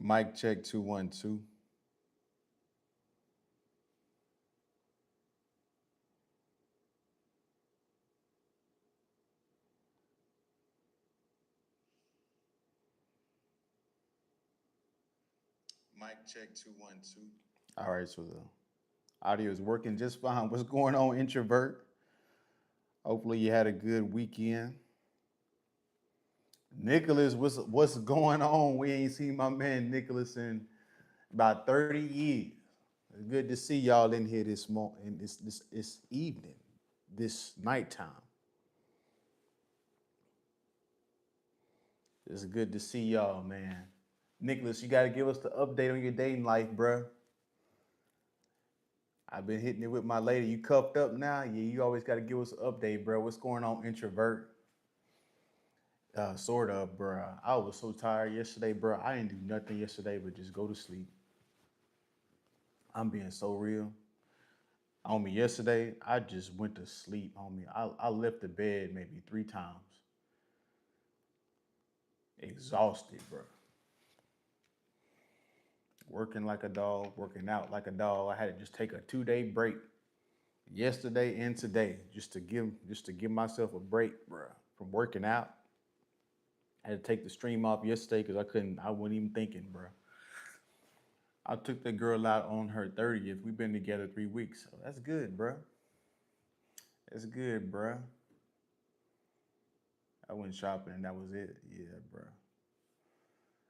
Mic check 2 1 2. Mic check 2 1 2. All right, so the audio is working just fine. What's going on, introvert? Hopefully you had a good weekend. Nicholas, what's going on? We ain't seen my man Nicholas in about 30 years. It's good to see y'all in here this morning, this evening, this nighttime. It's good to see y'all, man. Nicholas, you got to give us the update on your dating life, bruh. I've been hitting it with my lady. You cuffed up now? Yeah, you always got to give us an update, bro. What's going on, introvert? Sort of, bro. I was so tired yesterday, bro. I didn't do nothing yesterday but just go to sleep. I'm being so real. On me, yesterday, I just went to sleep on me. I left the bed maybe 3 times. Exhausted, bro. Working like a dog, working out like a dog. I had to just take a 2 day break yesterday and today just to give myself a break, bro, from working out. I had to take the stream off yesterday because I wasn't even thinking, bro. I took the girl out on her 30th. We've been together 3 weeks. So that's good, bro. That's good, bro. I went shopping and that was it. Yeah, bro.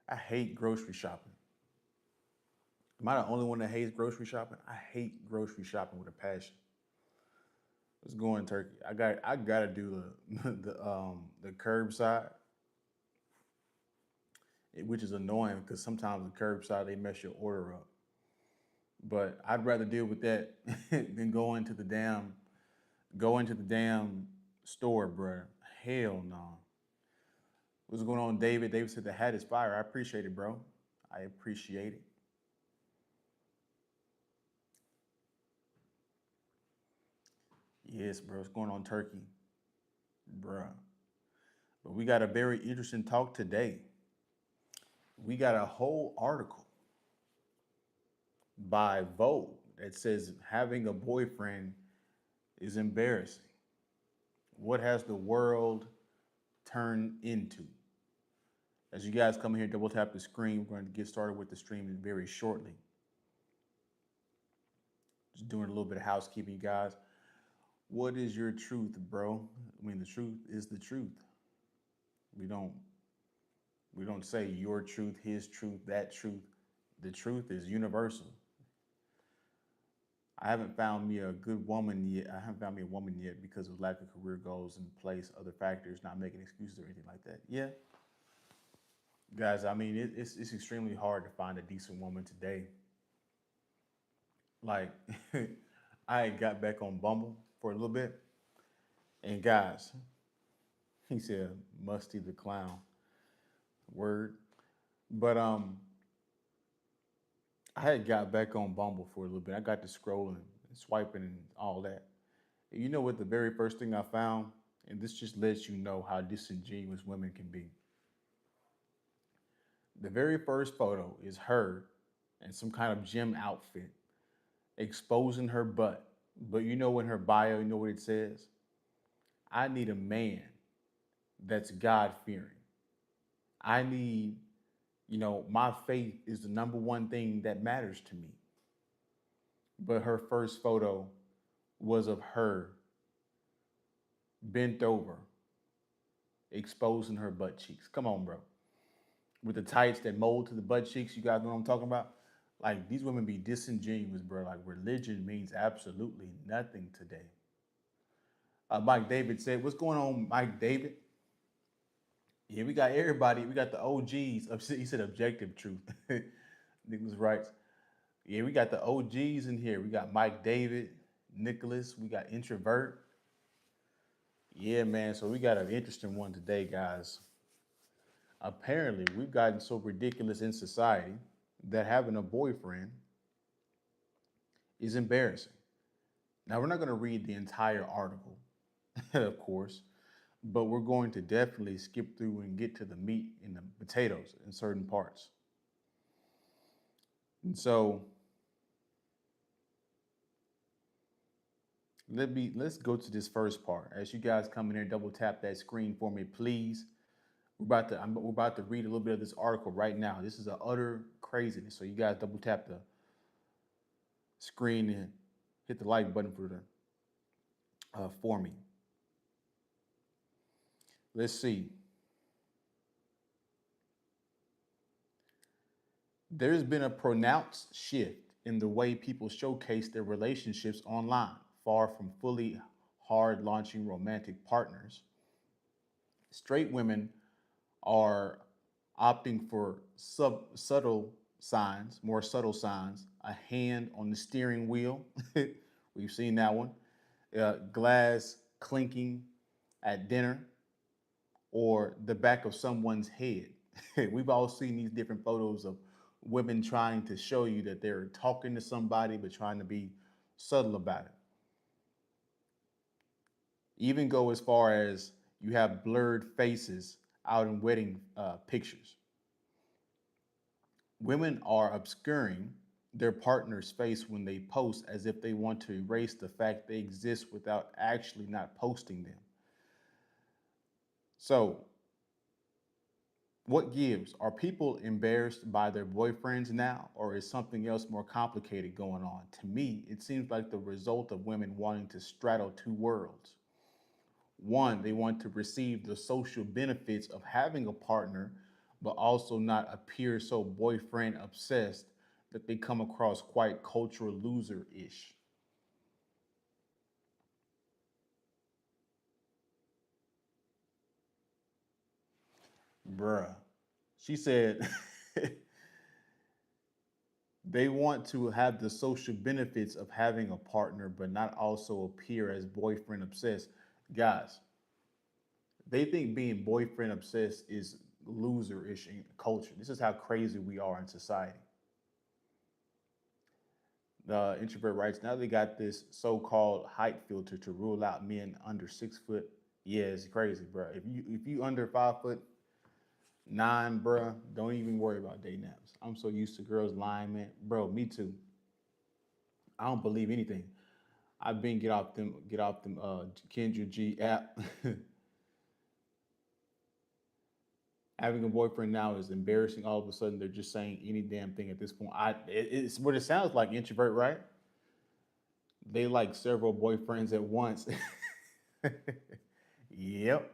I hate grocery shopping. Am I the only one that hates grocery shopping? I hate grocery shopping with a passion. Let's go in Turkey. I gotta do the curbside, which is annoying because sometimes the curbside they mess your order up. But I'd rather deal with that than go into the damn store, bruh. Hell no. What's going on, David? David said the hat is fire. I appreciate it, bro. I appreciate it. Yes, bro. What's going on, Turkey, bruh? But we got a very interesting talk today. We got a whole article by Vogue that says having a boyfriend is embarrassing. What has the world turned into? As you guys come here, double tap the screen. We're going to get started with the stream very shortly. Just doing a little bit of housekeeping, you guys. What is your truth, bro? I mean, the truth is the truth. We don't we don't say your truth, his truth, that truth. The truth is universal. I haven't found me a good woman yet. I haven't found me a woman yet because of lack of career goals in place, other factors, not making excuses or anything like that. Yeah, guys. I mean, it's extremely hard to find a decent woman today. Like, I got back on Bumble for a little bit, and guys, he said Musty the Clown. Word. But I had got back on Bumble for a little bit. I got to scrolling and swiping and all that. And you know what? The very first thing I found, and this just lets you know how disingenuous women can be. The very first photo is her in some kind of gym outfit, exposing her butt. But you know, in her bio, you know what it says? I need a man that's God fearing. I need, my faith is the number one thing that matters to me. But her first photo was of her bent over, exposing her butt cheeks. Come on, bro. With the tights that mold to the butt cheeks, you guys know what I'm talking about? Like, these women be disingenuous, bro. Like, religion means absolutely nothing today. Mike David said, "What's going on, Mike David?" Yeah, we got everybody. We got the OGs. He said objective truth. Nicholas writes, yeah, we got the OGs in here. We got Mike David, Nicholas. We got introvert. Yeah, man. So we got an interesting one today, guys. Apparently, we've gotten so ridiculous in society that having a boyfriend is embarrassing. Now, we're not going to read the entire article, of course, but we're going to definitely skip through and get to the meat and the potatoes in certain parts. And so let's go to this first part. As you guys come in here, double tap that screen for me, please. We're about to read a little bit of this article right now. This is a utter craziness. So you guys double tap the screen and hit the like button for me. Let's see. There's been a pronounced shift in the way people showcase their relationships online, far from fully hard launching romantic partners. Straight women are opting for more subtle signs, a hand on the steering wheel. We've seen that one. Glass clinking at dinner, or the back of someone's head. We've all seen these different photos of women trying to show you that they're talking to somebody, but trying to be subtle about it. Even go as far as you have blurred faces out in wedding pictures. Women are obscuring their partner's face when they post as if they want to erase the fact they exist without actually not posting them. So, what gives? Are people embarrassed by their boyfriends now, or is something else more complicated going on? To me, it seems like the result of women wanting to straddle two worlds. One, they want to receive the social benefits of having a partner, but also not appear so boyfriend obsessed that they come across quite cultural loser ish. Bruh. She said they want to have the social benefits of having a partner, but not also appear as boyfriend obsessed. Guys, they think being boyfriend obsessed is loser ish in culture. This is how crazy we are in society. The introvert writes, now they got this so-called height filter to rule out men under 6 foot. Yeah, it's crazy, bro. If you under 5'9", bro, don't even worry about day naps. I'm so used to girls lying, man. Bro, me too. I don't believe anything. I've been get off them Kendra G app. Having a boyfriend now is embarrassing. All of a sudden, they're just saying any damn thing at this point. It's what it sounds like. Introvert, right? They like several boyfriends at once. Yep,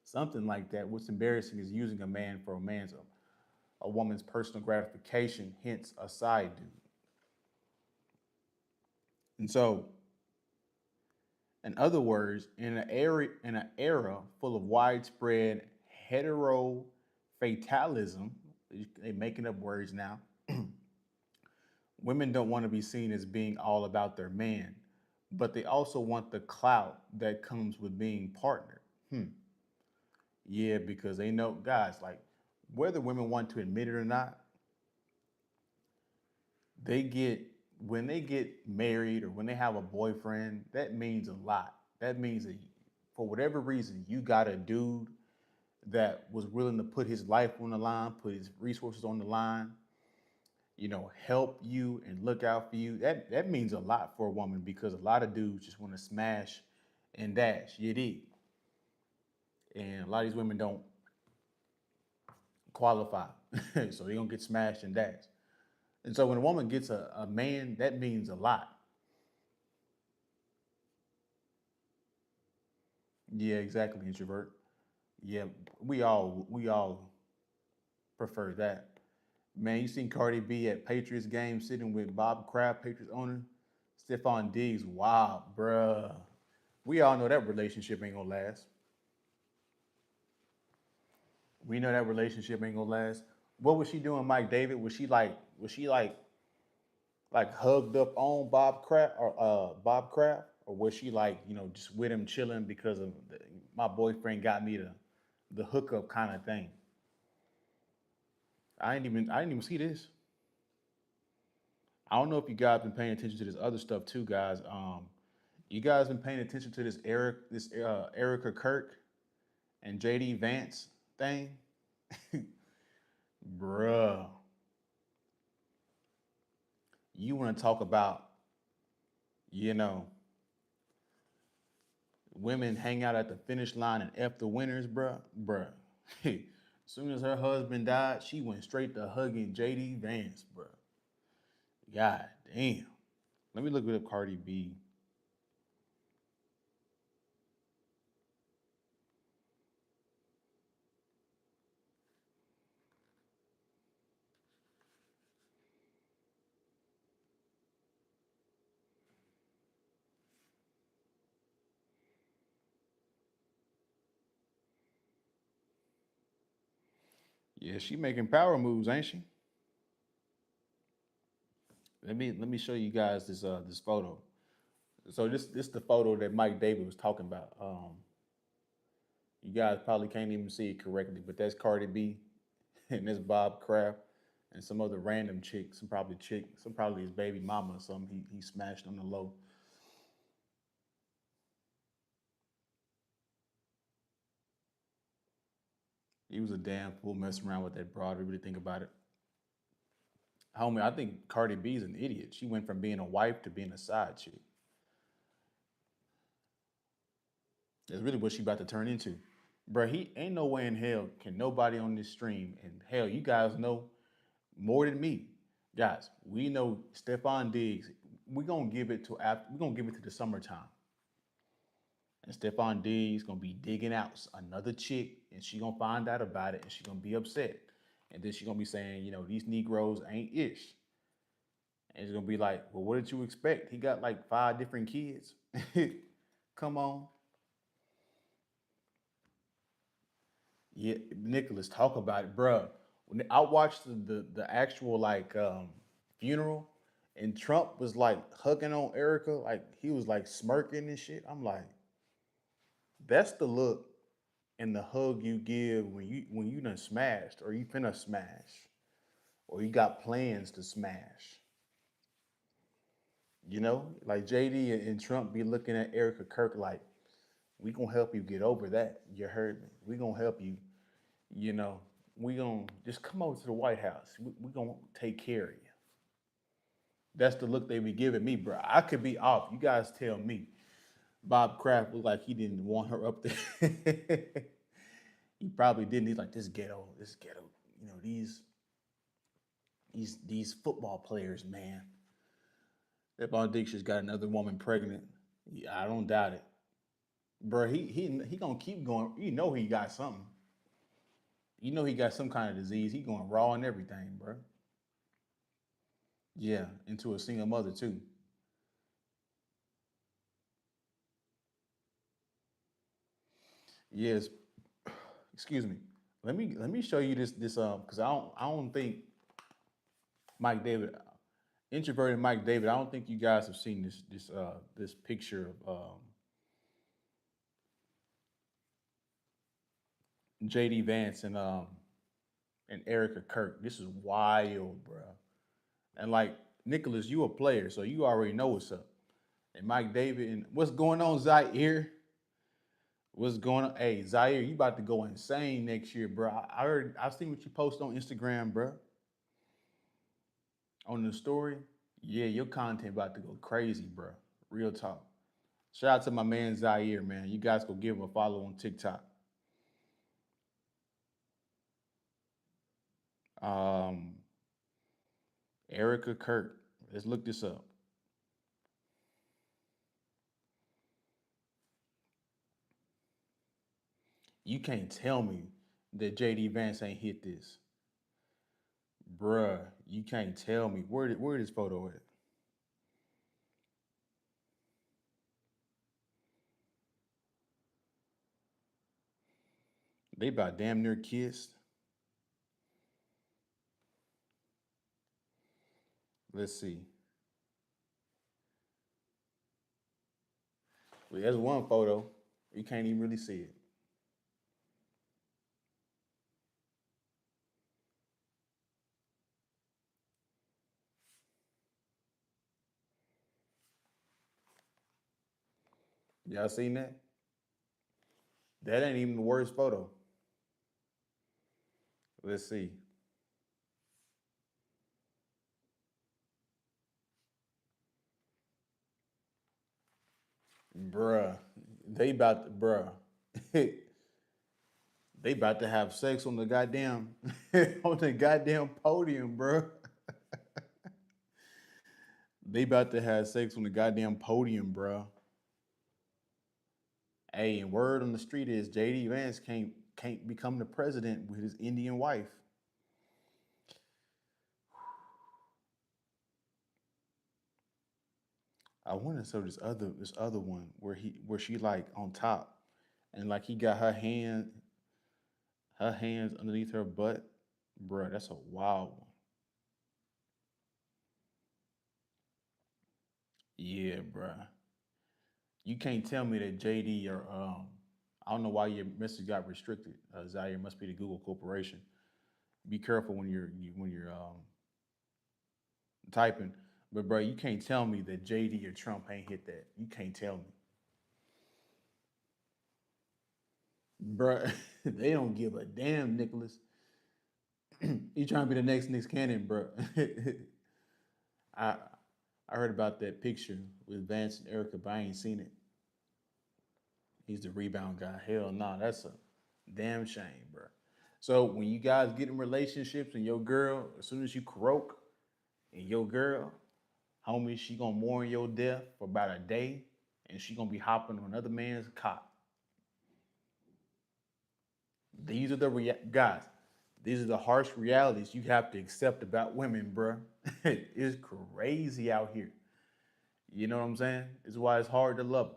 something like that. What's embarrassing is using a man for a woman's personal gratification, hence a side dude. And so, in other words, in an era full of widespread hetero fatalism, they're making up words now. Women don't want to be seen as being all about their man, but they also want the clout that comes with being partnered. Hmm. Yeah, because they know, guys, like whether women want to admit it or not, they get when they get married or when they have a boyfriend, that means a lot. That means that for whatever reason, you got a dude that was willing to put his life on the line, put his resources on the line, help you and look out for you. That means a lot for a woman because a lot of dudes just want to smash and dash. You dig? And a lot of these women don't qualify, so they gonna get smashed and dashed. And so when a woman gets a man, that means a lot. Yeah, exactly, introvert. Yeah, we all prefer that. Man, you seen Cardi B at Patriots game sitting with Bob Kraft, Patriots owner, Stephon Diggs. Wow, bruh. We all know that relationship ain't gonna last. We know that relationship ain't gonna last. What was she doing, Mike David? Was she like hugged up on Bob Kraft, or was she like just with him chilling because of my boyfriend got me the hookup kind of thing? I didn't even see this. I don't know if you guys been paying attention to this other stuff too, guys. You guys been paying attention to this Erica Kirk and JD Vance thing, bruh. want to talk about, you know, women hang out at the finish line and F the winners, bruh. As soon as her husband died, she went straight to hugging JD Vance, bruh. God damn. Let me look at Cardi B. Yeah, she making power moves, ain't she? Let me show you guys this photo. So this the photo that Mike David was talking about. You guys probably can't even see it correctly, but that's Cardi B and that's Bob Kraft and some other random some probably his baby mama or something. He smashed on the low. He was a damn fool messing around with that broad. If you really think about it, homie, I think Cardi B is an idiot. She went from being a wife to being a side chick. That's really what she about to turn into. Bro, he ain't no way in hell can nobody on this stream, and hell, you guys know more than me. Guys, we know Stephon Diggs. We're gonna give it to the summertime. And Stephon Diggs gonna be digging out another chick, and she gonna find out about it, and she gonna be upset. And then she gonna be saying, these Negroes ain't ish. And it's gonna be like, well, what did you expect? He got like 5 different kids. Come on. Yeah, Nicholas, talk about it, bruh. When I watched the actual funeral, and Trump was like hugging on Erica, like he was like smirking and shit. I'm like, that's the look and the hug you give when you done smashed or you finna smash or you got plans to smash. Like JD and Trump be looking at Erica Kirk like, we gonna help you get over that. You heard me. We gonna help you. You know, we gonna just come over to the White House. We gonna take care of you. That's the look they be giving me, bro. I could be off. You guys tell me. Bob Kraft looked like he didn't want her up there. He probably didn't. He's like, this ghetto. These football players, man. That Dixon's got another woman pregnant. Yeah, I don't doubt it, bro. He gonna keep going. He got something. He got some kind of disease. He going raw and everything, bro. Yeah, into a single mother too. Yes. Excuse me. Let me show you this because I don't think Mike David, introverted Mike David. I don't think you guys have seen this picture of JD Vance and Erica Kirk. This is wild, bro. And like Nicholas, you a player, so you already know what's up. And Mike David and what's going on, Zaire? What's going on? Hey, Zaire, you about to go insane next year, bro. I seen what you post on Instagram, bro. On the story. Yeah, your content about to go crazy, bro. Real talk. Shout out to my man Zaire, man. You guys go give him a follow on TikTok. Um, Erica Kirk. Let's look this up. You can't tell me that JD Vance ain't hit this. Bruh, you can't tell me. Where this photo at? They about damn near kissed. Let's see. Well, there's one photo. You can't even really see it. Y'all seen that? That ain't even the worst photo. Let's see. Bruh, bruh, they about to have sex on the goddamn on the goddamn podium, bruh. They about to have sex on the goddamn podium, bruh. Hey, and word on the street is JD Vance can't become the president with his Indian wife. I wonder so this other one where she like on top and like he got her hands underneath her butt. Bruh, that's a wild one. Yeah, bruh. You can't tell me that JD or I don't know why your message got restricted. Zaire must be the Google Corporation. Be careful when you're typing. But bro, you can't tell me that JD or Trump ain't hit that. You can't tell me, bro. They don't give a damn, Nicholas. You trying to be the next Cannon, bro? I I heard about that picture with Vance and Erica, but I ain't seen it. He's the rebound guy. Hell no, that's a damn shame, bro. So when you guys get in relationships and your girl, as soon as you croak and your girl, homie, she gonna mourn your death for about a day, and she gonna be hopping on another man's cot. These are the guys. These are the harsh realities you have to accept about women, bro. It's crazy out here. You know what I'm saying? It's why it's hard to love her.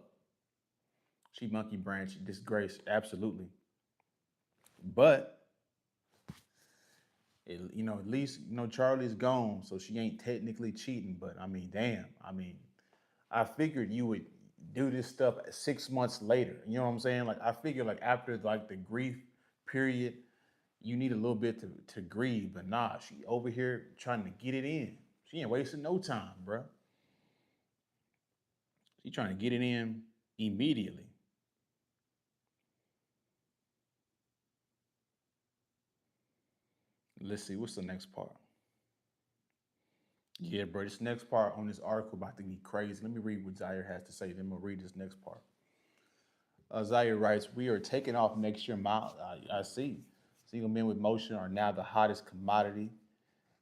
She monkey branch, disgrace, absolutely. But at least Charlie's gone, so she ain't technically cheating. But I mean, damn. I mean, I figured you would do this stuff 6 months later. You know what I'm saying? Like I figured, like after like the grief period, you need a little bit to grieve. But nah, she over here trying to get it in. She ain't wasting no time, bro. She trying to get it in immediately. Let's see what's the next part. Yeah, bro. This next part on this article about to be crazy. Let me read what Zaire has to say. Then we'll read this next part. Zaire writes, "We are taking off next year. I see. Single men with motion are now the hottest commodity.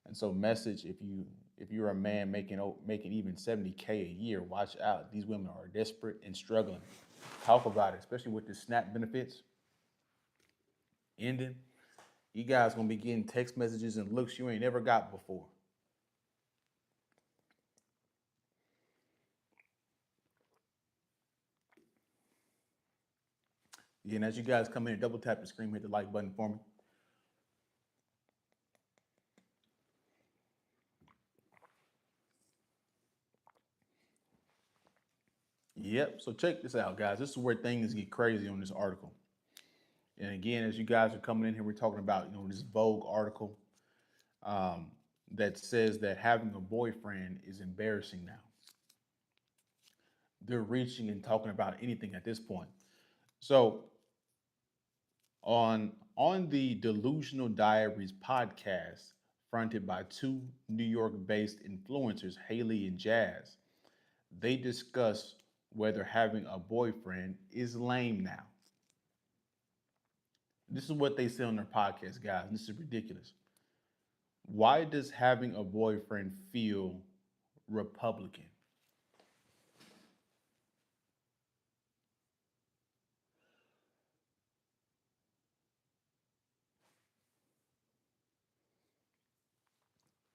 And so, message if you're a man making even 70K a year, watch out. These women are desperate and struggling. Talk about it, especially with the SNAP benefits ending. You guys gonna be getting text messages and looks you ain't never got before. Yeah, and as you guys come in, double tap the screen, hit the like button for me. Yep. So check this out, guys. This is where things get crazy on this article. And again, as you guys are coming in here, we're talking about this Vogue article um, that says that having a boyfriend is embarrassing now. They're reaching and talking about anything at this point. So on the Delusional Diaries podcast, fronted by two New York-based influencers, Haley and Jazz, they discuss whether having a boyfriend is lame now. This is what they say on their podcast, guys. This is ridiculous. Why does having a boyfriend feel Republican?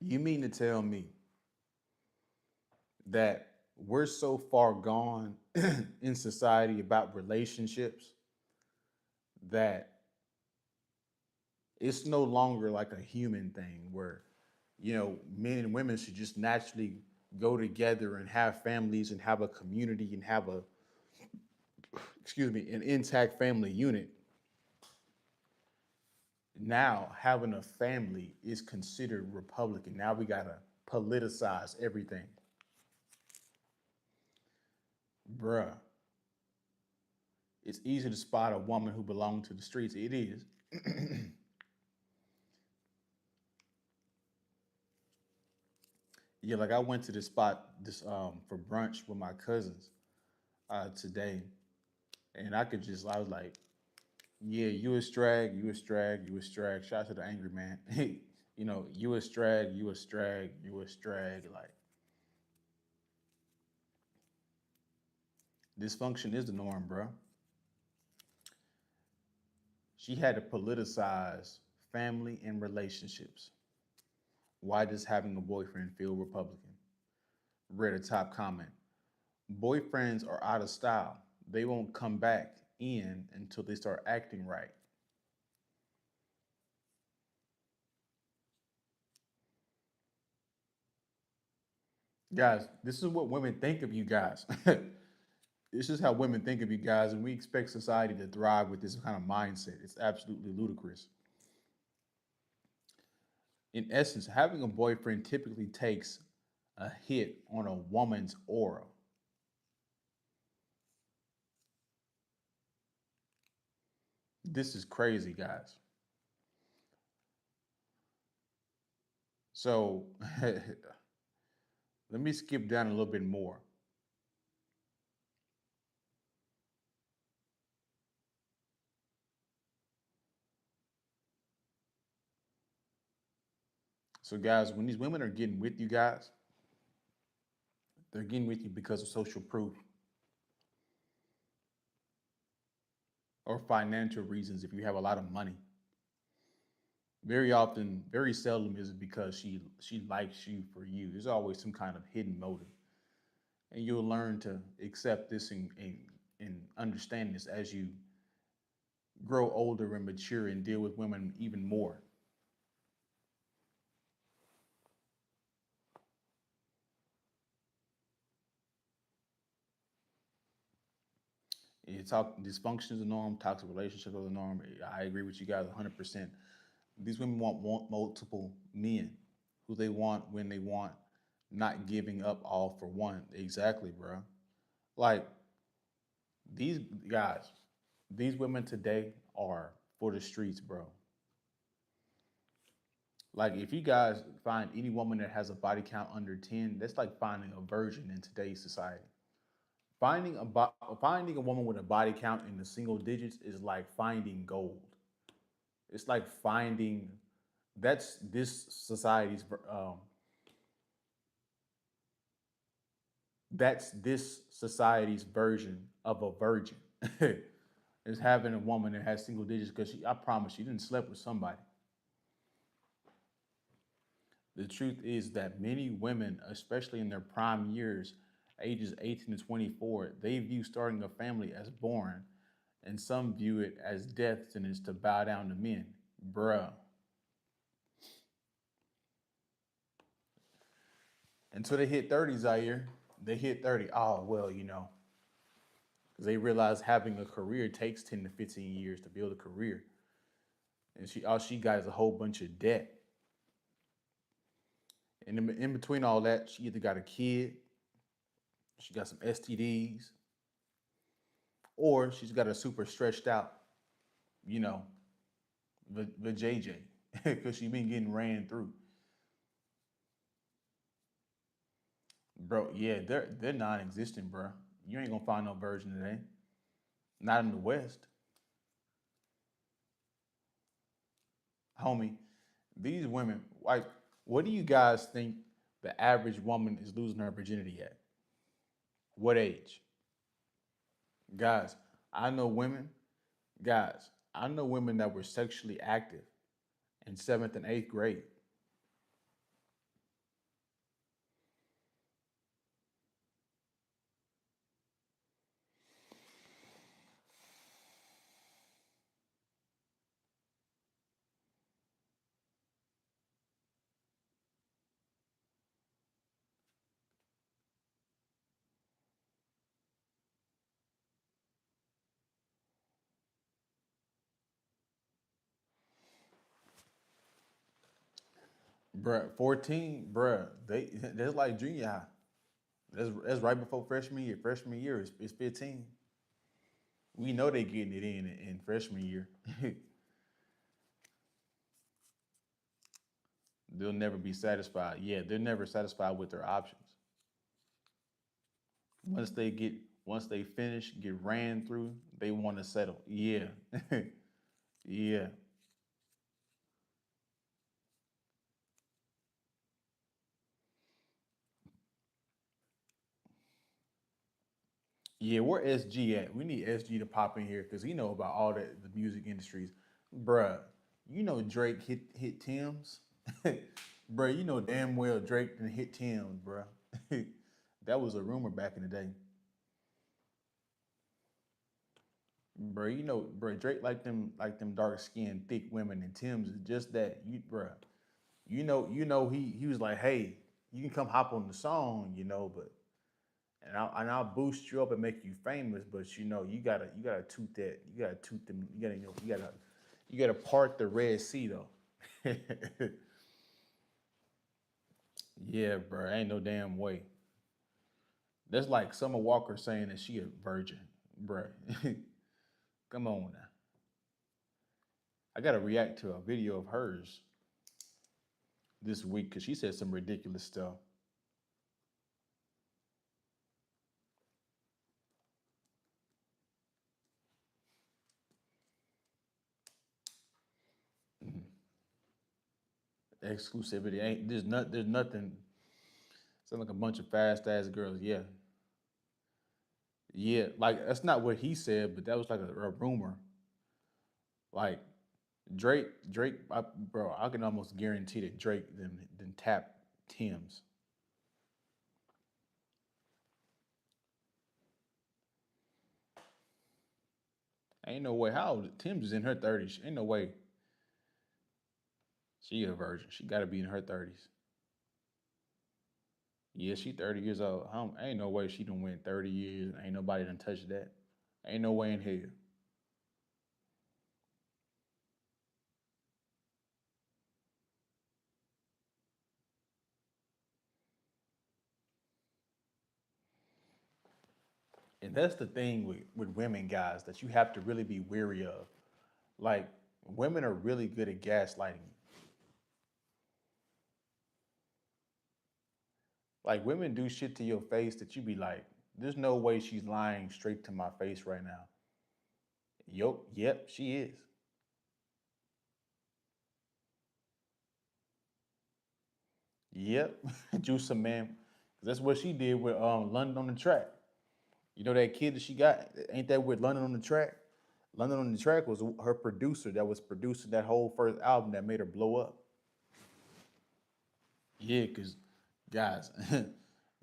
You mean to tell me that we're so far gone in society about relationships that it's no longer like a human thing where, men and women should just naturally go together and have families and have a community and have an intact family unit. Now having a family is considered Republican. Now we gotta politicize everything. Bruh, it's easy to spot a woman who belongs to the streets. It is. Yeah, like I went to this spot for brunch with my cousins. today, and I was like, yeah, you a strag, you a strag, you a strag. Shout out to the angry man. You know, you a strag, you a strag, you a strag. Like dysfunction is the norm, bro. She had to politicize family and relationships. Why does having a boyfriend feel Republican? Read a top comment. Boyfriends are out of style. They won't come back in until they start acting right. Guys, this is what women think of you guys. This is how women think of you guys, and we expect society to thrive with this kind of mindset. It's absolutely ludicrous. In essence, having a boyfriend typically takes a hit on a woman's aura. This is crazy, guys. So let me skip down a little bit more. So, guys, when these women are getting with you guys, they're getting with you because of social proof or financial reasons if you have a lot of money. Very often, very seldom is it because she likes you for you. There's always some kind of hidden motive. And you'll learn to accept this and understand this as you grow older and mature and deal with women even more. You talk dysfunction is the norm, toxic relationships are the norm. I agree with you guys 100%. These women want multiple men who they want when they want, not giving up all for one. Exactly, bro. Like these guys, these women today are for the streets, bro. Like if you guys find any woman that has a body count under 10, that's like finding a virgin in today's society. Finding a woman with a body count in the single digits is like finding gold. It's like finding that's this society's that's this society's version of a virgin. Is having a woman that has single digits because I promise she didn't sleep with somebody. The truth is that many women, especially in their prime years, ages 18 to 24, they view starting a family as boring, and some view it as death sentence to bow down to men. Bruh. Until they hit 30s out here, they hit 30. Oh, well, you know, because they realize having a career takes 10 to 15 years to build a career. And all she got is a whole bunch of debt. And in between all that, she either got a kid, she got some STDs, or she's got a super stretched out, you know, the JJ, because she been getting ran through. Bro, yeah, they're non-existent, bro. You ain't gonna find no version today. Not in the West, homie. These women, like, what do you guys think the average woman is losing her virginity at? What age? Guys, I know women, guys, I know women that were sexually active in seventh and eighth grade. Bruh, 14, bruh, that's like junior high. That's right before freshman year. Freshman year is 15. We know they getting it in freshman year. They'll never be satisfied. Yeah, they're never satisfied with their options. Once they get Once they finish, get ran through, they want to settle. Yeah. Yeah. Yeah, where SG at? We need SG to pop in here because he know about all the music industries. Bruh, you know Drake hit Tim's? Bruh, you know damn well Drake done hit Tim's, bruh. That was a rumor back in the day. Bruh, you know, bruh, Drake like them dark skinned, thick women, and Tim's is just that. Bruh, you know he was like, hey, you can come hop on the song, but and I'll boost you up and make you famous, but you gotta toot that, you gotta toot them, you gotta part the Red Sea though. Yeah, bro, ain't no damn way. That's like Summer Walker saying that she a virgin, bro. Come on now. I gotta react to a video of hers this week because she said some ridiculous stuff. Mhm. Exclusivity ain't there's nothing. Sound like a bunch of fast ass girls. Yeah, yeah. Like that's not what he said, but that was like a rumor. Like Drake, bro, I can almost guarantee that Drake then tap Tim's. Ain't no way. How old? Tim's is in her 30s. Ain't no way she a virgin. She got to be in her 30s. Yeah, she 30 years old. Ain't no way she done went 30 years. Ain't nobody done touched that. Ain't no way in hell. And that's the thing with women, guys, that you have to really be weary of. Like, women are really good at gaslighting you. Like, women do shit to your face that you be like, there's no way she's lying straight to my face right now. Yep, she is. Yep, juice some man. That's what she did with London on the Track. You know that kid that she got? Ain't that with London on the Track? London on the Track was her producer that was producing that whole first album that made her blow up. Yeah, because guys,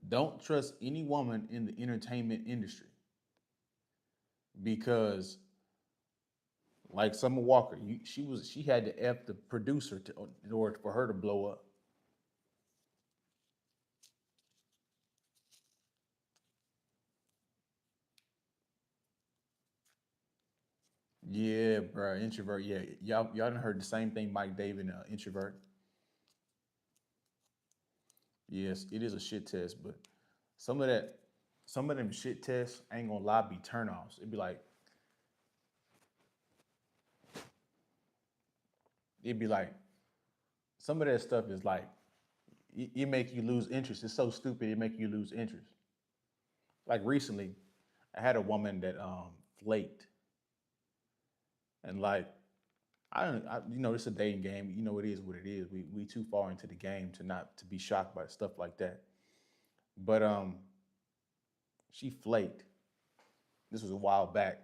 don't trust any woman in the entertainment industry because, like Summer Walker, she had to f the producer in order for her to blow up. Yeah, bro, introvert. Yeah, y'all done heard the same thing Mike David, introvert. Yes, it is a shit test, but some of that, some of them shit tests ain't gonna lie be turnoffs. It'd be like some of that stuff is like it make you lose interest. It's so stupid it make you lose interest. Like recently, I had a woman that flaked, and like it's a dating game. You know it is what it is. We too far into the game to not to be shocked by stuff like that. But she flaked. This was a while back,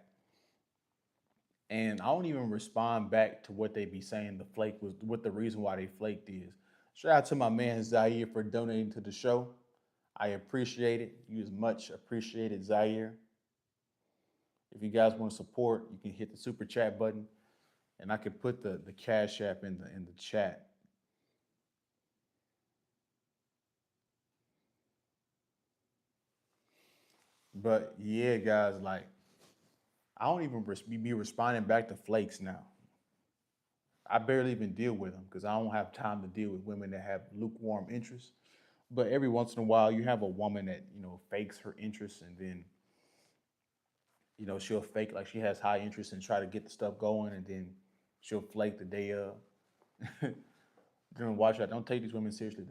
and I don't even respond back to what they be saying. The flake was what the reason why they flaked is. Shout out to my man Zaire for donating to the show. I appreciate it. You is much appreciated, Zaire. If you guys want to support, you can hit the super chat button, and I can put the cash app in the chat. But yeah, guys, like I don't even be responding back to flakes now. I barely even deal with them because I don't have time to deal with women that have lukewarm interests. But every once in a while, you have a woman that fakes her interest, and then she'll fake like she has high interest and try to get the stuff going, and then she'll flake the day of. Then watch out! Don't take these women seriously.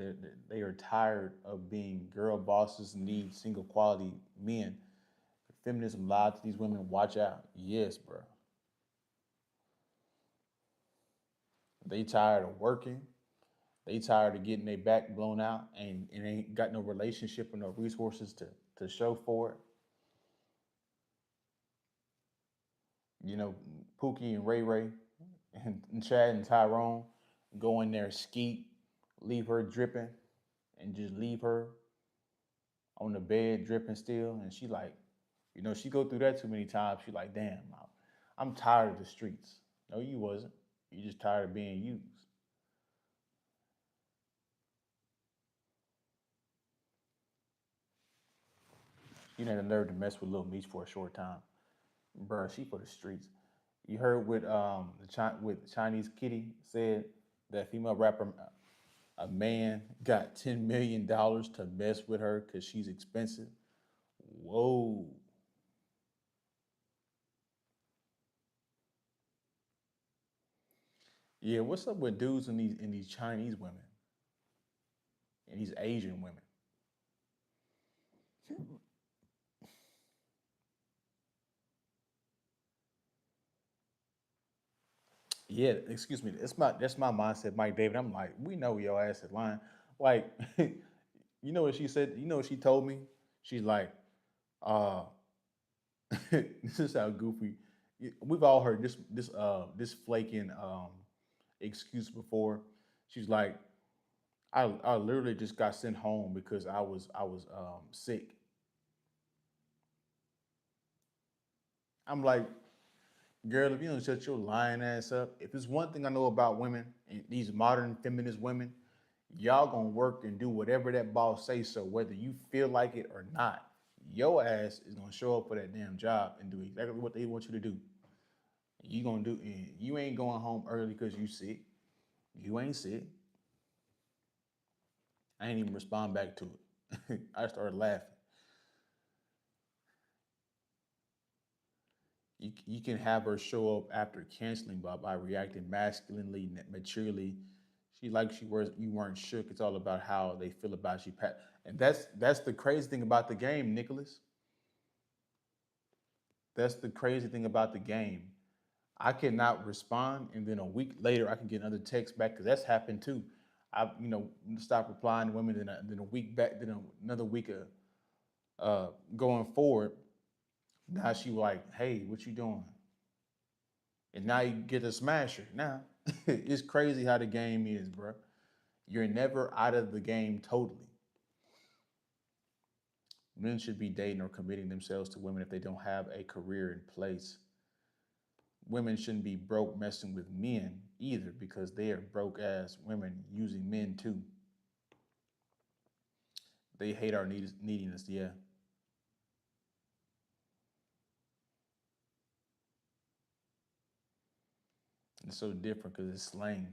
They are tired of being girl bosses, need single quality men. Feminism lied to these women. Watch out. Yes, bro. They tired of working. They tired of getting their back blown out and ain't got no relationship or no resources to show for it. You know, Pookie and Ray Ray and Chad and Tyrone go in there, skeet, leave her dripping, and just leave her on the bed dripping still. And she like, she go through that too many times. She like, damn, I'm tired of the streets. No, you wasn't. You just tired of being used. You had the nerve to mess with Little Meech for a short time, bruh. She for the streets. You heard what with Chinese Kitty said that female rapper, a man got $10 million to mess with her because she's expensive. Whoa. Yeah, what's up with dudes and these Chinese women and these Asian women? Yeah, excuse me. That's my mindset, Mike David. I'm like, we know your ass is lying. Like, you know what she said? You know what she told me? She's like, uh, this is how goofy. We've all heard this flaking excuse before. She's like, I literally just got sent home because I was sick. I'm like, girl, if you don't shut your lying ass up, if it's one thing I know about women, and these modern feminist women, y'all gonna work and do whatever that boss say so, whether you feel like it or not. Your ass is gonna show up for that damn job and do exactly what they want you to do. You gonna do, and you ain't going home early because you sick. You ain't sick. I ain't even respond back to it. I started laughing. You can have her show up after canceling by reacting masculinely, maturely. She like she was you weren't shook. It's all about how they feel about you, Pat. And that's the crazy thing about the game, Nicholas. That's the crazy thing about the game. I cannot respond, and then a week later I can get another text back because that's happened too. I stop replying to women, then a week back, then another week going forward. Now she like, hey, what you doing? And now you get a smasher. Now it's crazy how the game is, bro. You're never out of the game totally. Men should be dating or committing themselves to women if they don't have a career in place. Women shouldn't be broke messing with men either because they are broke ass women using men too. They hate our neediness. Yeah, it's so different because it's slang.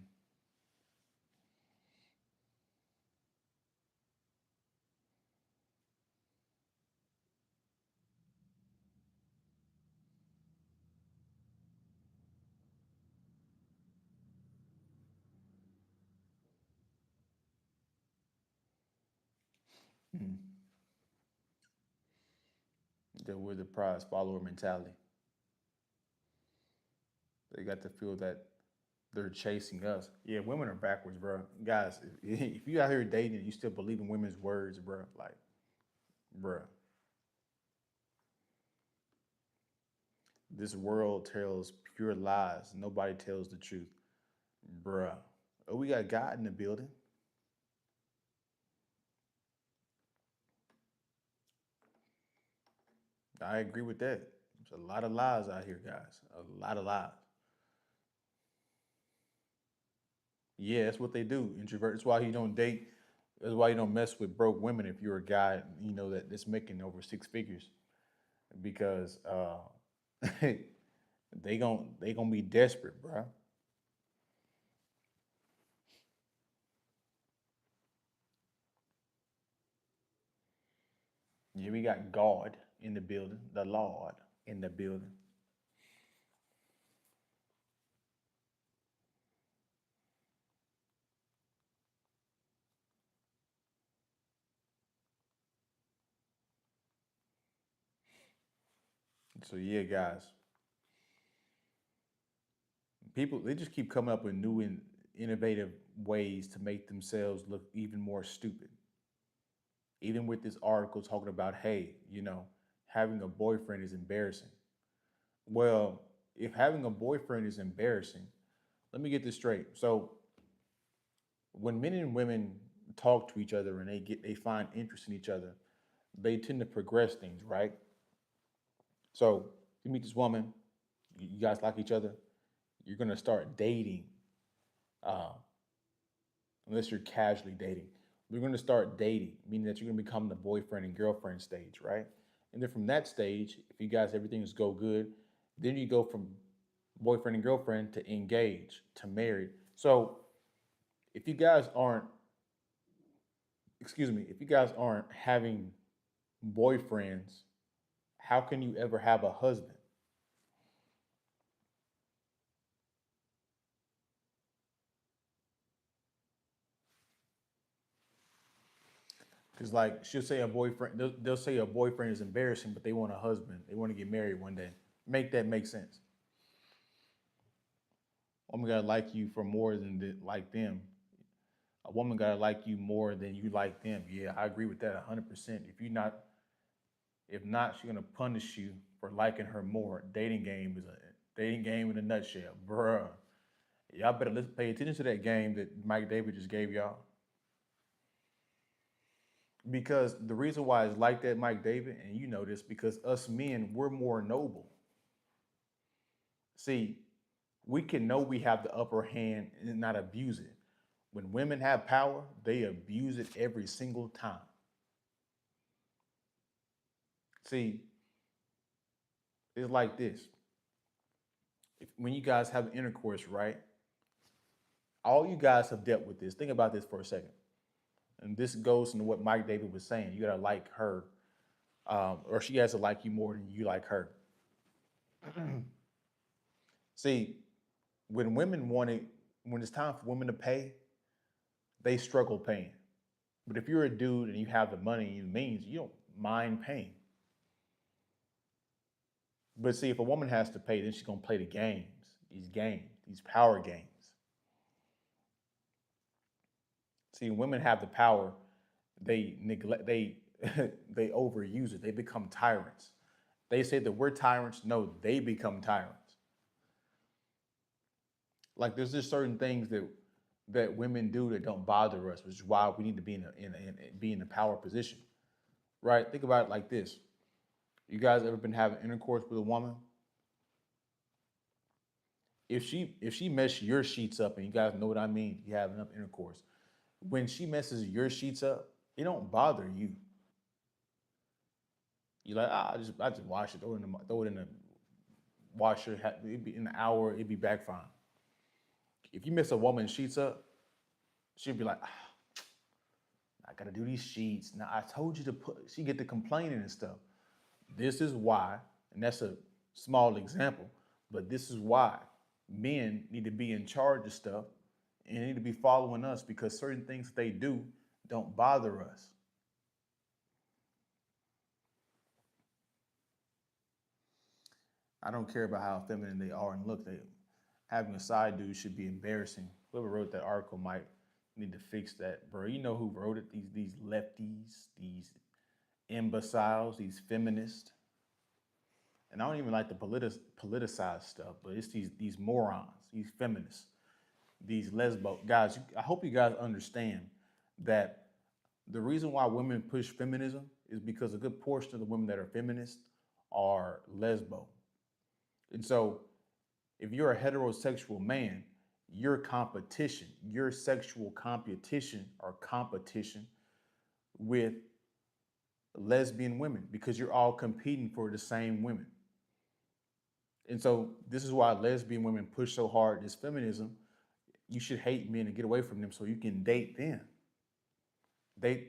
Mm. That we're the prize follower mentality. They got to feel that they're chasing us. Yeah, women are backwards, bro. Guys, if you out here dating and you still believe in women's words, bro, like, bro, this world tells pure lies. Nobody tells the truth, bruh. Oh, we got God in the building. I agree with that. There's a lot of lies out here, guys. A lot of lies. Yeah, that's what they do. Introvert. That's why you don't date. That's why you don't mess with broke women if you're a guy, that's making over six figures, because they gonna be desperate, bro. Yeah, we got God in the building, the Lord in the building. So yeah, guys, people they just keep coming up with new and innovative ways to make themselves look even more stupid. Even with this article talking about, hey, having a boyfriend is embarrassing. Well, if having a boyfriend is embarrassing, let me get this straight. So when men and women talk to each other and they find interest in each other, they tend to progress things, right? So you meet this woman, you guys like each other, you're gonna start dating, uh, unless you're casually dating. We're gonna start dating, meaning that you're gonna become the boyfriend and girlfriend stage, right? And then from that stage, if you guys everything is go good, then you go from boyfriend and girlfriend to engaged to married. So if you guys aren't, excuse me, if you guys aren't having boyfriends, how can you ever have a husband? Because like she'll say a boyfriend, they'll say a boyfriend is embarrassing, but they want a husband. They want to get married one day. Make that make sense. A woman gotta like you for more than like them. A woman gotta like you more than you like them. Yeah, I agree with that 100%. If not, she's gonna punish you for liking her more. Dating game is a dating game in a nutshell, bruh. Y'all better pay attention to that game that Mike David just gave y'all. Because the reason why it's like that, Mike David, and you know this, because us men, we're more noble. See, we can know we have the upper hand and not abuse it. When women have power, they abuse it every single time. See, it's like this. When you guys have intercourse, right? All you guys have dealt with this. Think about this for a second. And this goes into what Mike David was saying. You gotta like her, or she has to like you more than you like her. See, when women want it, when it's time for women to pay, they struggle paying. But if you're a dude and you have the money and the means, you don't mind paying. But see, if a woman has to pay, then she's gonna play the games, these power games. See, when women have the power, they neglect, they overuse it. They become tyrants. They say that we're tyrants. No, they become tyrants. Like there's just certain things that women do that don't bother us, which is why we need to be be in a power position, right? Think about it like this: you guys ever been having intercourse with a woman? If she messes your sheets up, and you guys know what I mean, you have enough intercourse. When she messes your sheets up, it don't bother you. You like, I just wash it, throw it in the washer. It'd be in an hour, it'd be back fine. If you mess a woman's sheets up, she'd be like, I gotta do these sheets. Now I told you to put. She get to complaining and stuff. This is why, and that's a small example, but this is why men need to be in charge of stuff and need to be following us because certain things they do don't bother us. I don't care about how feminine they are and look. They having a side dude should be embarrassing. Whoever wrote that article might need to fix that, bro. You know who wrote it? These lefties, these imbeciles, these feminists. And I don't even like the politicized stuff, but it's these morons, these feminists, these lesbo guys. I hope you guys understand that the reason why women push feminism is because a good portion of the women that are feminists are lesbo. And so if you're a heterosexual man, your competition, your sexual competition or competition with lesbian women because you're all competing for the same women. And so this is why lesbian women push so hard this feminism. You should hate men and get away from them so you can date them.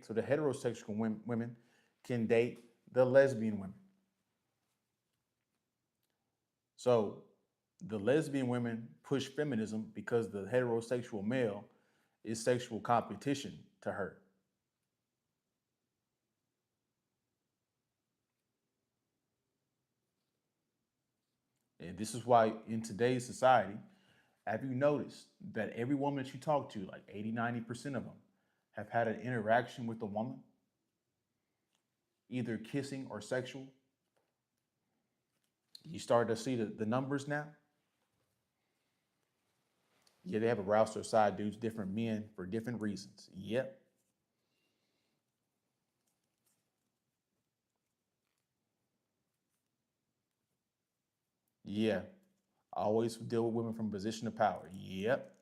So the heterosexual women can date the lesbian women. So the lesbian women push feminism because the heterosexual male is sexual competition to her. And this is why in today's society, have you noticed that every woman that you talk to, like 80, 90% of them, have had an interaction with a woman, either kissing or sexual? You start to see the numbers now. Yeah, they have aroused their side dudes, different men for different reasons. Yep. Yeah. Always deal with women from a position of power. Yep.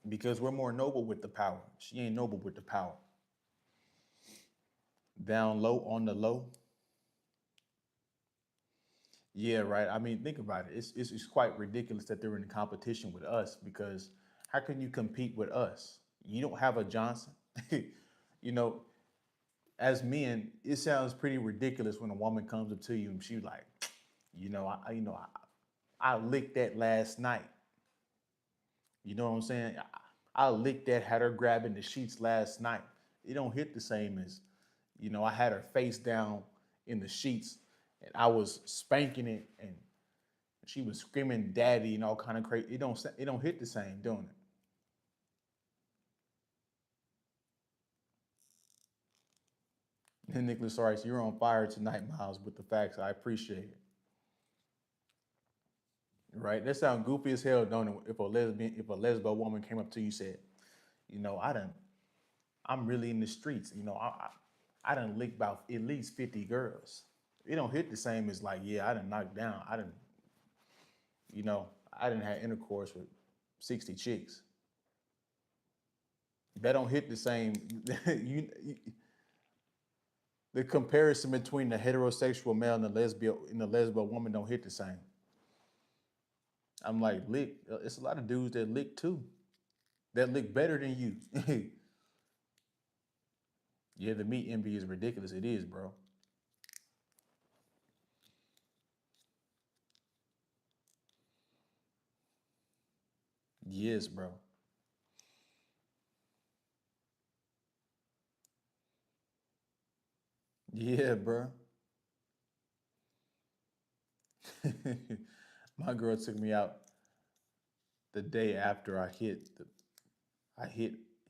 Because we're more noble with the power. She ain't noble with the power. Down low on the low. Yeah, right. I mean, think about it. It's quite ridiculous that they're in competition with us because how can you compete with us? You don't have a Johnson. you know, as men, it sounds pretty ridiculous when a woman comes up to you and she's like, I licked that last night. You know what I'm saying? I licked that, had her grabbing the sheets last night. It don't hit the same as, I had her face down in the sheets and I was spanking it and she was screaming daddy and all kind of crazy. It don't hit the same, don't it? And Nicholas Rice, you're on fire tonight, Miles, with the facts. I appreciate it. Right? That sounds goofy as hell, don't it? If a lesbian woman came up to you and said, I'm really in the streets. I done licked about at least 50 girls. It don't hit the same as like, yeah, I done knocked down. You know, I didn't have intercourse with 60 chicks. That don't hit the same. The comparison between the heterosexual male and the lesbian woman don't hit the same. I'm like, lick. It's a lot of dudes that lick too. That lick better than you. Yeah, the meat envy is ridiculous. It is, bro. Yes, bro. Yeah, bro. My girl took me out the day after I hit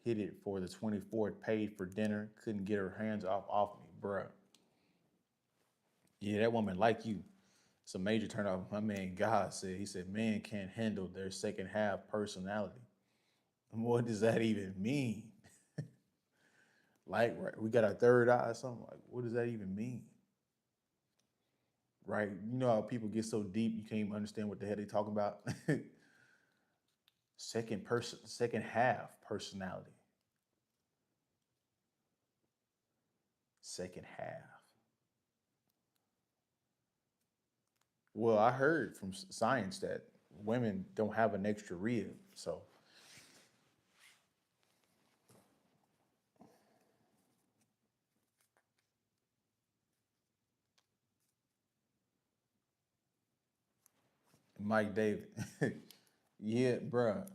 it for the 24th, paid for dinner, couldn't get her hands off me, bruh. Yeah, that woman like you. It's a major turn off. My man God said, he said, men can't handle their second half personality. What does that even mean? Like, right, we got our third eye or something. Like, what does that even mean? Right? You know how people get so deep you can't even understand what the hell they talking about? Second half personality. Second half. Well, I heard from science that women don't have an extra rib, so Mike David. Yeah, bruh.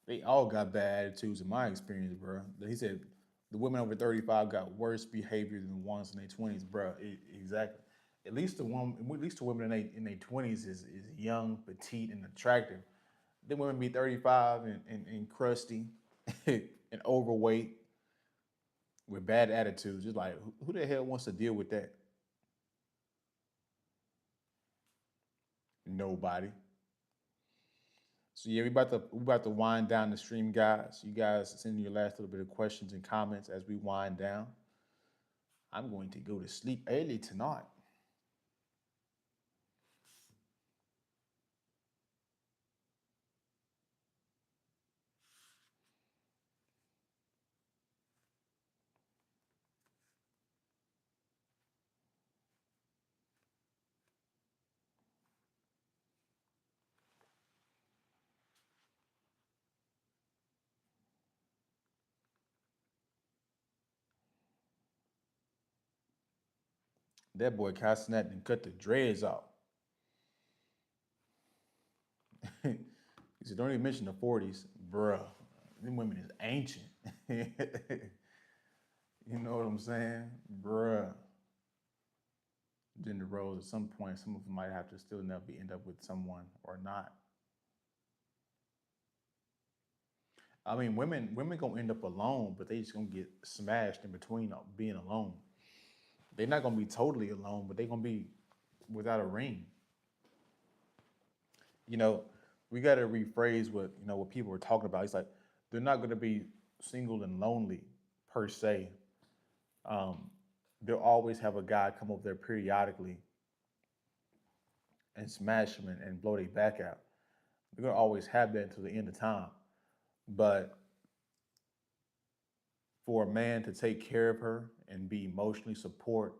They all got bad attitudes in my experience, bruh. He said the women over 35 got worse behavior than the ones in their 20s, bruh. Exactly. At least the women in their 20s is young, petite, and attractive. Then women be 35 and crusty and overweight with bad attitudes. It's like, who the hell wants to deal with that? Nobody. So yeah, we about to wind down the stream, guys. You guys send your last little bit of questions and comments as we wind down. I'm going to go to sleep early tonight. That boy Castanet and cut the dreads off. He said, "Don't even mention the 40s, bruh. Them women is ancient." You know what I'm saying, bruh? gender roles. At some point, some of them might have to still never end up with someone or not. I mean, women gonna end up alone, but they just gonna get smashed in between being alone. They're not gonna be totally alone, but they're gonna be without a ring. You know, we got to rephrase what what people are talking about. It's like they're not gonna be single and lonely per se. Um, they'll always have a guy come over there periodically and smash them and blow their back out. They're gonna always have that until the end of time. But for a man to take care of her and be emotionally support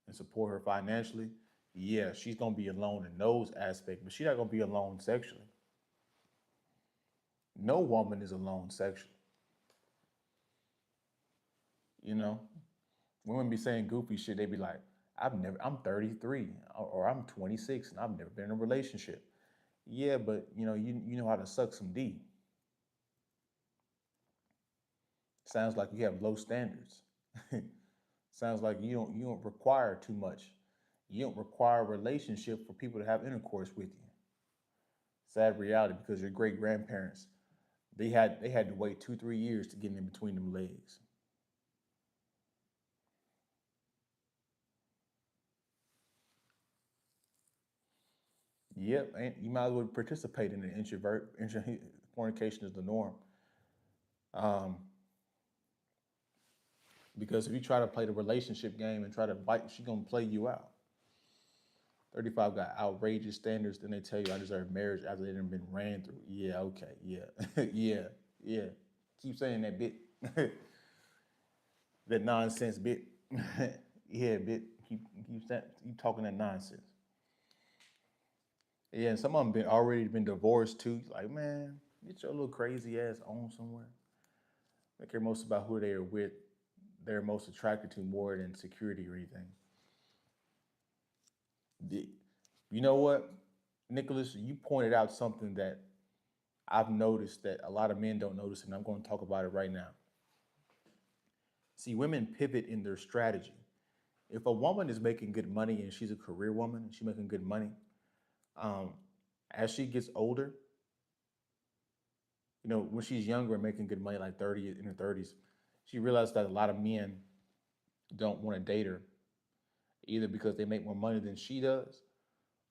her financially, yeah, she's gonna be alone in those aspects, but she's not gonna be alone sexually. No woman is alone sexually. You know, women be saying goofy shit. They be like, I'm 33 or I'm 26 and I've never been in a relationship. Yeah, but you know how to suck some D. Sounds like you have low standards. Sounds like you don't require too much. You don't require a relationship for people to have intercourse with you. Sad reality because your great grandparents they had to wait 2 3 years to get in between them legs. Yep, and you might as well participate in an introvert. Fornication is the norm. Um, because if you try to play the relationship game and try to bite, she's gonna play you out. 35 got outrageous standards, then they tell you I deserve marriage after they've been ran through. Yeah, okay, yeah, yeah, yeah. Keep saying that bit, that nonsense bit. Yeah, bit. Keep talking that nonsense. Yeah, and some of them been already been divorced too. Like, man, get your little crazy ass on somewhere. They care most about who they are with. They're most attracted to more than security or anything. You know what, Nicholas? You pointed out something that I've noticed that a lot of men don't notice, and I'm going to talk about it right now. See, women pivot in their strategy. If a woman is making good money and she's a career woman and she's making good money, um, as she gets older, when she's younger and making good money, like 30 in her 30s, she realized that a lot of men don't want to date her, either because they make more money than she does,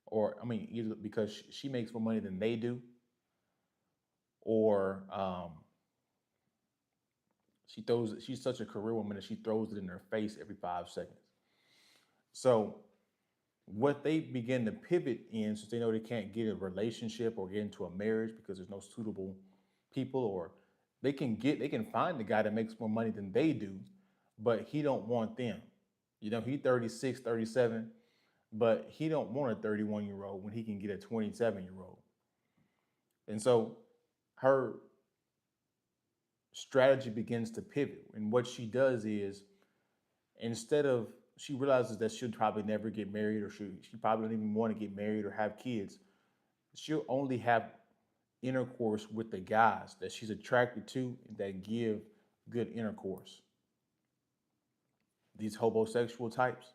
or I mean, either because she makes more money than they do, or she's such a career woman that she throws it in their face every 5 seconds. So what they begin to pivot in, since they know they can't get a relationship or get into a marriage because there's no suitable people, or they can find the guy that makes more money than they do, but he don't want them. He 36, 37, but he don't want a 31-year-old when he can get a 27-year-old. And so her strategy begins to pivot. And what she does is, instead of, she realizes that she'll probably never get married, or she probably don't even want to get married or have kids. She'll only have intercourse with the guys that she's attracted to that give good intercourse. These homosexual types.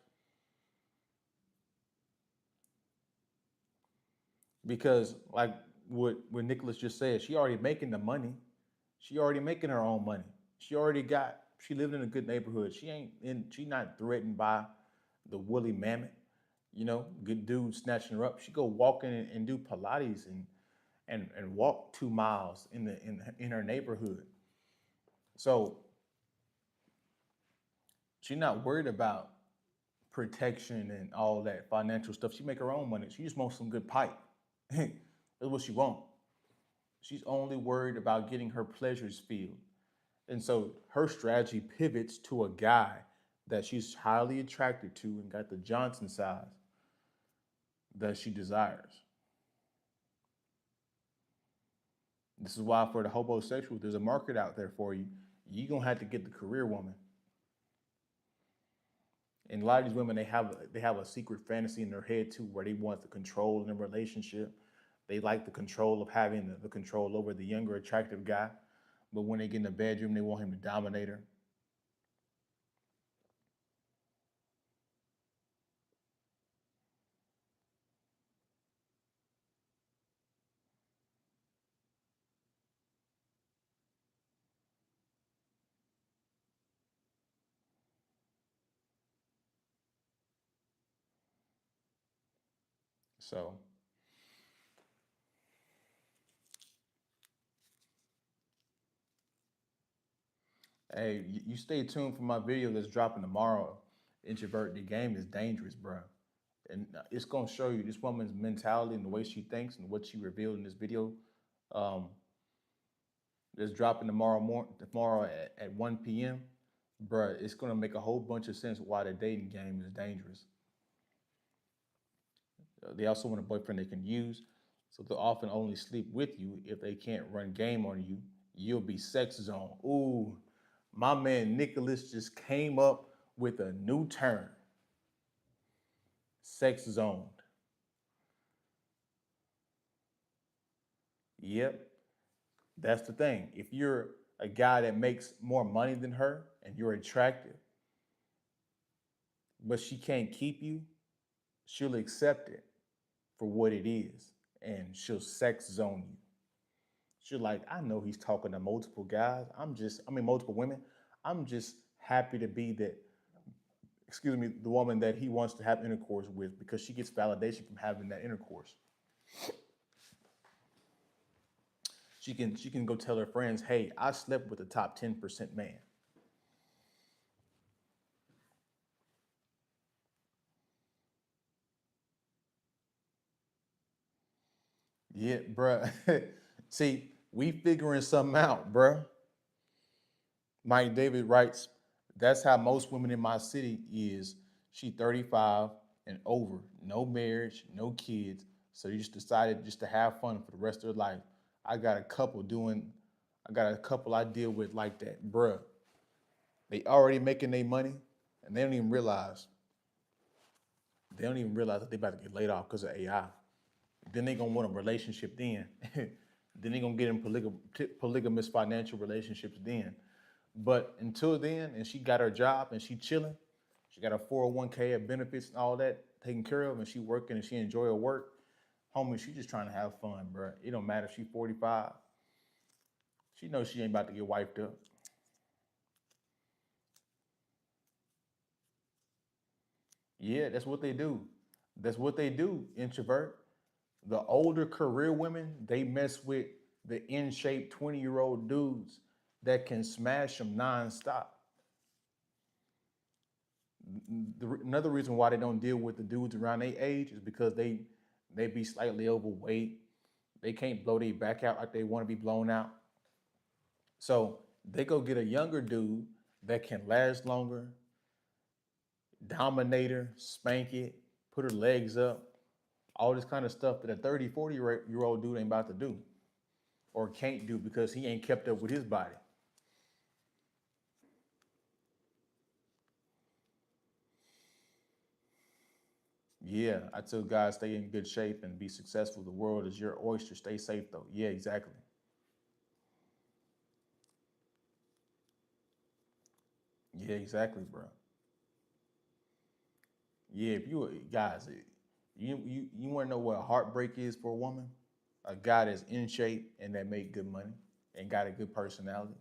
Because, like what Nicholas just said, she already making the money. She already making her own money. She lived in a good neighborhood. She not threatened by the woolly mammoth, good dude snatching her up. She go walk in and do Pilates and walk 2 miles in her neighborhood. So she's not worried about protection and all that financial stuff. She make her own money. She just wants some good pipe. That's what she wants. She's only worried about getting her pleasures filled. And so her strategy pivots to a guy that she's highly attracted to and got the Johnson size that she desires. This is why for the homosexual, there's a market out there for you. You're gonna have to get the career woman. And a lot of these women, they have a secret fantasy in their head too, where they want the control in a relationship. They like the control of having the control over the younger, attractive guy. But when they get in the bedroom, they want him to dominate her. So, hey, you stay tuned for my video that's dropping tomorrow. Introvert, the game is dangerous, bro. And it's gonna show you this woman's mentality and the way she thinks and what she revealed in this video. Um, that's dropping tomorrow at 1 p.m. Bruh, it's gonna make a whole bunch of sense why the dating game is dangerous. They also want a boyfriend they can use, so they'll often only sleep with you if they can't run game on you. You'll be sex zone. Ooh, my man Nicholas just came up with a new term, sex zoned. Yep, that's the thing. If you're a guy that makes more money than her and you're attractive, but she can't keep you, she'll accept it for what it is and she'll sex zone you. She's like, I know he's talking to multiple guys. Multiple women. I'm just happy to be that, excuse me, the woman that he wants to have intercourse with because she gets validation from having that intercourse. She can go tell her friends, hey, I slept with a top 10% man. Yeah, bruh. See, we figuring something out, bruh. Mike David writes, that's how most women in my city is. She 35 and over, no marriage, no kids. So you just decided just to have fun for the rest of her life. I got a couple doing, I got a couple I deal with like that, bruh. They already making their money and they don't even realize that they about to get laid off because of AI. Then they gonna want a relationship then. Then they gonna get in polygamous financial relationships then. But until then, and she got her job and she chilling, she got her 401k and benefits and all that taken care of, and she working and she enjoy her work. Homie, she just trying to have fun, bro. It don't matter if she 45. She knows she ain't about to get wiped up. Yeah, that's what they do. That's what they do, introvert. The older career women, they mess with the in shape 20-year-old dudes that can smash them nonstop. Another reason why they don't deal with the dudes around their age is because they be slightly overweight. They can't blow their back out like they want to be blown out. So they go get a younger dude that can last longer, dominate her, spank it, put her legs up, all this kind of stuff that a 30, 40-year old dude ain't about to do or can't do because he ain't kept up with his body. Yeah, I tell guys stay in good shape and be successful. The world is your oyster. Stay safe though. Yeah, exactly. Yeah, exactly, bro. Yeah, if you guys, you want to know what a heartbreak is for a woman? A guy that's in shape and that make good money and got a good personality.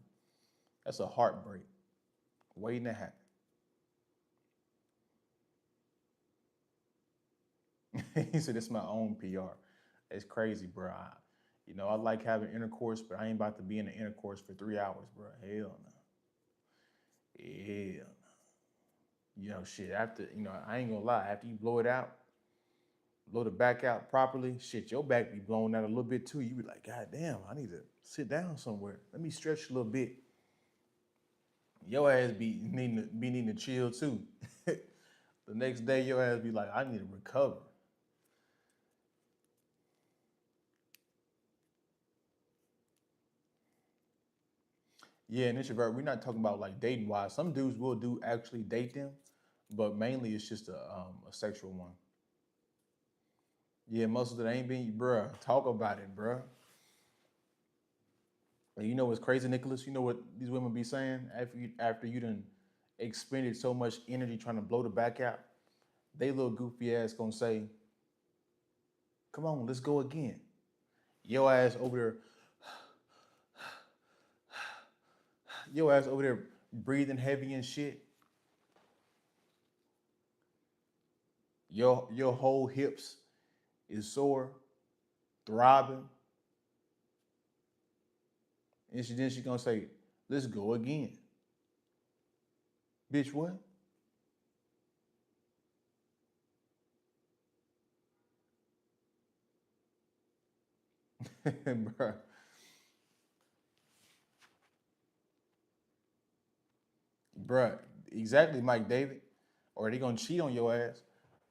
That's a heartbreak waiting to happen. He said it's my own PR. It's crazy, bro. I like having intercourse, but I ain't about to be in the intercourse for 3 hours, bro. Hell no. Hell no. Shit. After I ain't gonna lie. After you blow it out, blow the back out properly, shit, your back be blown out a little bit too. You be like, God damn, I need to sit down somewhere. Let me stretch a little bit. Your ass be needing to chill too. The next day, your ass be like, I need to recover. Yeah, and introvert, we're not talking about like dating wise. Some dudes will do actually date them, but mainly it's just a sexual one. Yeah, most of it ain't been, bruh. Talk about it, bruh. And you know what's crazy, Nicholas? You know what these women be saying after you done expended so much energy trying to blow the back out? They little goofy ass gonna say, "Come on, let's go again." Your ass over there, your ass over there breathing heavy and shit. Your whole hips, is sore, throbbing, and then she gonna say, "Let's go again." Bitch, what? Bruh. Bruh. Exactly, Mike David. Or they gonna cheat on your ass.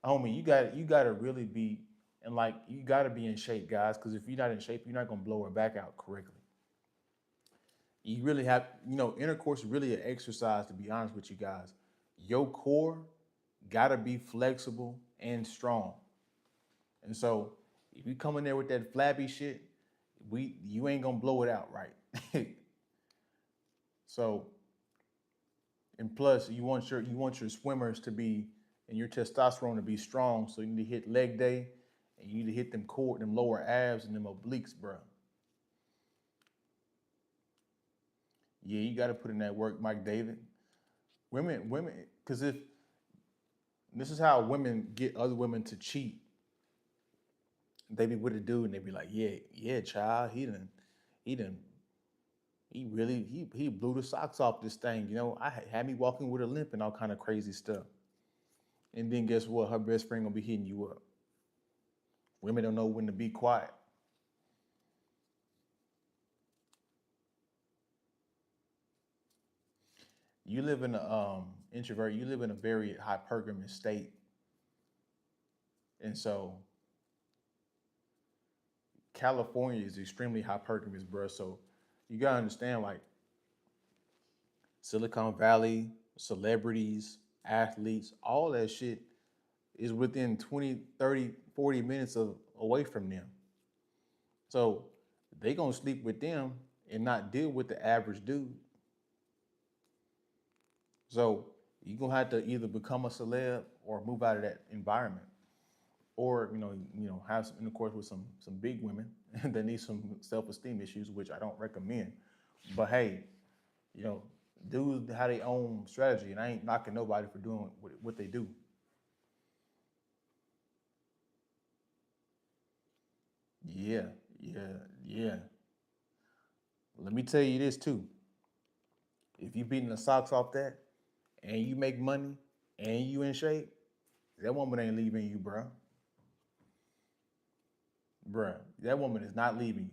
Homie, you gotta really be and like you gotta be in shape, guys, because if you're not in shape, you're not gonna blow her back out correctly. You really have, intercourse is really an exercise, to be honest with you guys. Your core gotta be flexible and strong. And so if you come in there with that flabby shit, you ain't gonna blow it out right. So and plus you want your swimmers to be and your testosterone to be strong. So you need to hit leg day and you need to hit them lower abs and them obliques, bro. Yeah, you gotta put in that work, Mike David. Women, because if this is how women get other women to cheat. They be with a dude and they be like, yeah, yeah, child, he done, he blew the socks off this thing. I had me walking with a limp and all kind of crazy stuff. And then guess what? Her best friend gonna be hitting you up. Women don't know when to be quiet. You live in a introvert. You live in a very hypergamous state, and so California is extremely hypergamous, bro. So you gotta understand, like Silicon Valley, celebrities, athletes, all that shit is within 20, 30, 40 minutes of away from them. So they gonna sleep with them and not deal with the average dude. So you gonna have to either become a celeb or move out of that environment, or have some intercourse with some big women that need some self esteem issues, which I don't recommend. But hey, you know, dudes have their own strategy, and I ain't knocking nobody for doing what they do. Yeah, yeah, yeah. Let me tell you this too. If you beating the socks off that, and you make money, and you in shape, that woman ain't leaving you, bruh. Bruh, that woman is not leaving you.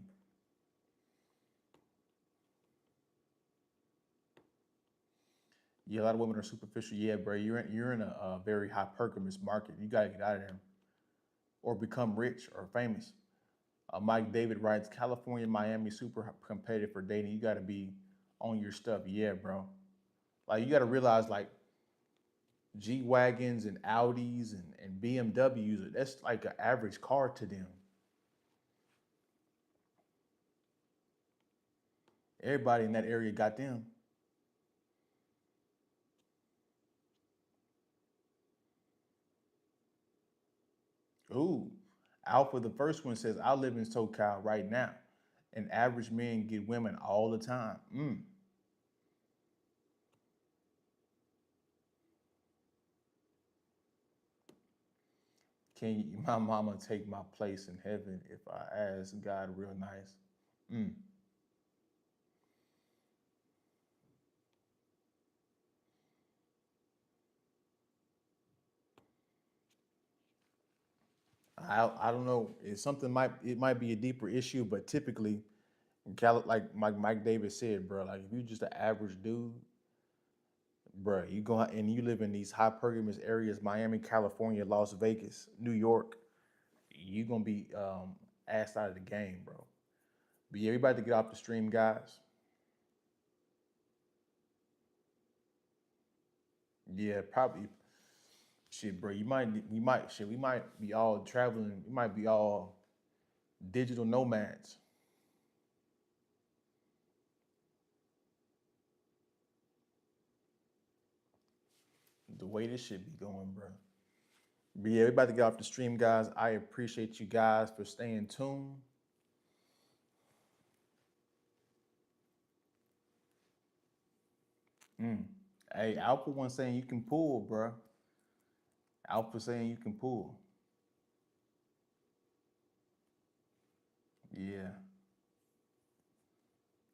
Yeah, a lot of women are superficial. Yeah, bro, you're in a very hypergamous market. You gotta get out of there or become rich or famous. Mike David writes, California, Miami, super competitive for dating. You gotta be on your stuff. Yeah, bro. Like you gotta realize, like G wagons and Audis and BMWs, that's like an average car to them. Everybody in that area got them. Ooh, Alpha, the first one says, I live in SoCal right now, and average men get women all the time. Can my mama take my place in heaven if I ask God real nice? Mm. I don't know. It might be a deeper issue, but typically, like Mike Davis said, bro, like if you just an average dude, bro, you go and you live in these high pergamous areas, Miami, California, Las Vegas, New York, you gonna be asked out of the game, bro. But yeah, everybody to get off the stream, guys. Yeah, probably shit, bro. We might be all traveling. We might be all digital nomads. The way this shit be going, bro. But yeah, everybody to get off the stream, guys. I appreciate you guys for staying tuned. Mm. Hey, Alpha one saying you can pull, bro. Alpha saying you can pull. Yeah.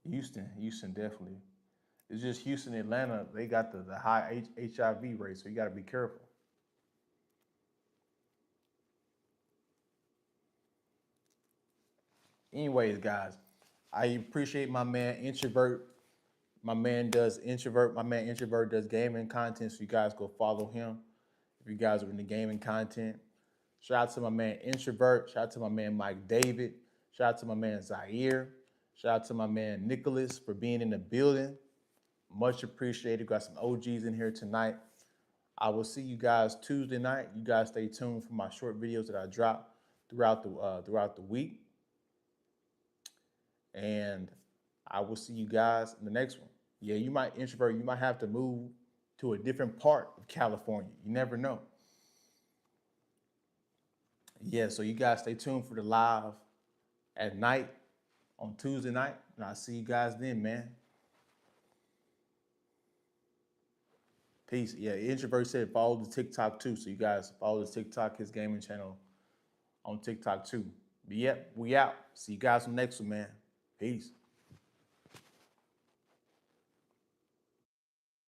Houston definitely. It's just Houston, Atlanta, they got the high HIV rate, so you got to be careful. Anyways, guys, I appreciate my man Introvert. My man does introvert. My man Introvert does gaming content, so you guys go follow him if you guys are in the gaming content. Shout out to my man Introvert. Shout out to my man Mike David. Shout out to my man Zaire. Shout out to my man Nicholas for being in the building. Much appreciated. Got some OGs in here tonight. I will see you guys Tuesday night. You guys stay tuned for my short videos that I drop throughout the week, and I will see you guys in the next one. Yeah, you might introvert. You might have to move to a different part of California. You never know. Yeah, so you guys stay tuned for the live at night on Tuesday night, and I'll see you guys then, man. Peace. Yeah, introvert said follow the TikTok too, so you guys follow the TikTok, his gaming channel on TikTok too. But yep, we out. See you guys on the next one, man. Peace.